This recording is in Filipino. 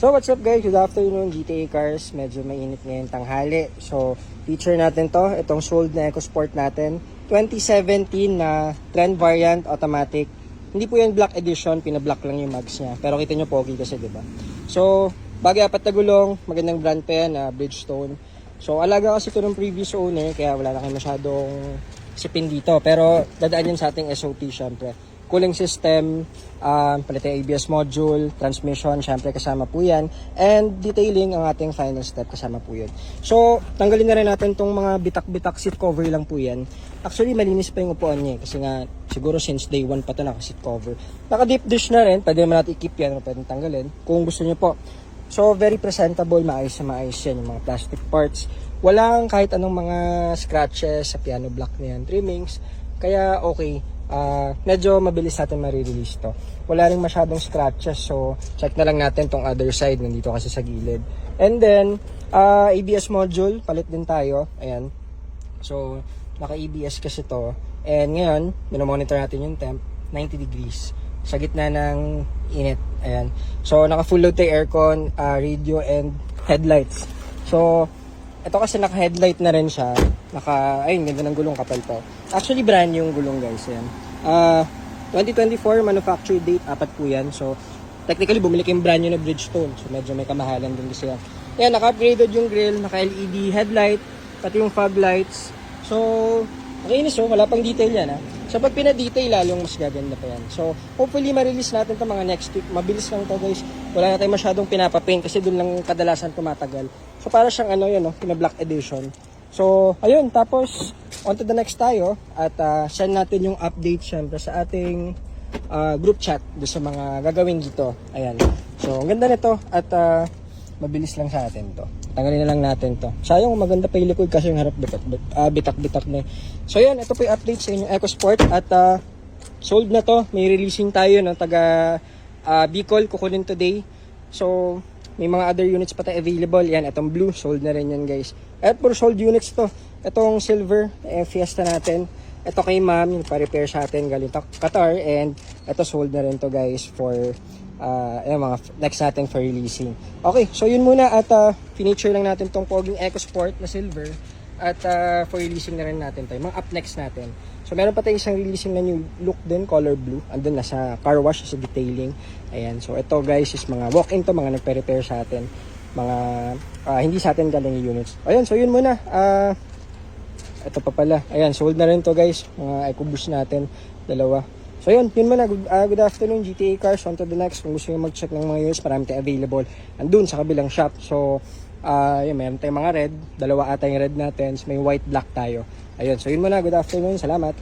So what's up guys, good afternoon GTA Cars. Medyo mainit ngayon tanghali. So feature natin to, itong sold na EcoSport natin 2017 na trend variant automatic. Hindi po yan black edition, pinablock lang yung mags niya. Pero kita nyo pogi kasi diba. So bagay apat na gulong, magandang brand pa yan, Bridgestone. So alaga kasi ito ng previous owner, kaya wala na kayo masyadong sipin dito. Pero dadaan yan sa ating SOT syempre. Cooling system, palit yung ABS module, transmission, syempre kasama po yan. And detailing ang ating final step, kasama po yun. So, tanggalin na rin natin tong mga bitak-bitak seat cover lang po yan. Actually, malinis pa yung upuan niya kasi nga, siguro since day 1 pa ito naka-seat cover. Naka-deep dish na rin, pwede naman natin i-keep yan o pwede tanggalin kung gusto niyo po. So, very presentable, maayos na maayos yan, yung mga plastic parts. Walang kahit anong mga scratches sa piano block na yan, trimmings. Kaya okay. Medyo mabilis natin marirelease to. Wala rin masyadong scratches, so check na lang natin tong other side, nandito kasi sa gilid. And then ABS module, palit din tayo. Ayan. So naka ABS kasi to. And ngayon, minomonitor natin yung temp, 90 degrees. Sa gitna ng init. Ayan. So naka full load tayo aircon, radio and headlights. So ito kasi naka-headlight na rin siya. Ayun, ganda ng gulong, kapal to. Actually, brand new yung gulong, guys. Yan. 2024, manufacture date, 4 po yan. So, technically, bumili kayong brand new na Bridgestone. So, medyo may kamahalan din kasi yan. Yan, naka-upgraded yung grill, naka-LED headlight, pati yung fog lights. So, makinis, oh. Wala pang detail yan, ha. So, pag pina-detail, lalong mas gaganda pa yan. So, hopefully, ma-release natin ito mga next week. Mabilis lang ito, guys. Wala na tayong masyadong pinapapaint kasi doon lang kadalasan tumatagal. So, para siyang pina-black edition. So, ayun. Tapos, on to the next tayo. At send natin yung update, syempre, sa ating group chat doon sa mga gagawin dito. Ayan. So, ang ganda nito. At mabilis lang sa atin to. Tanggalin na lang natin to. Sayang, maganda pa yung likod kasi yung harap bitak-bitak na. So, yan. Ito po yung update sa inyong EcoSport. At sold na to. May releasing tayo ng taga Bicol. Kukunin today. So, may mga other units pa tayo available. Yan, itong blue, sold na rin yan, guys. At for sold units to. Itong silver, Fiesta natin. Ito kay ma'am, yung pa-repair sa atin galing Qatar. And ito sold na rin to, guys, for mga next natin for releasing. Okay, so yun muna. At finiture lang natin tong poging EcoSport na silver. At for releasing na rin natin tayo. Mga up next natin. So meron pa tayong isang releasing na new look din, color blue. Andun na sa car wash, sa detailing. Ayan, so ito guys is mga walk-in to, mga nagpe-repair sa atin. Mga hindi sa atin galing yung units. Ayan, so yun muna. Ito pa pala. Ayan, sold na rin to guys. Mga EcoBoost natin, dalawa. So yun muna. Good afternoon GTA Cars. On to the next. Kung gusto nyo mag-check ng mga units, marami tayo available. Andun sa kabilang shop. So yun, mayroon tayong mga red. Dalawa ata yung red natin. So, may white black tayo. Ayun, so yun muna. Good afternoon. Salamat.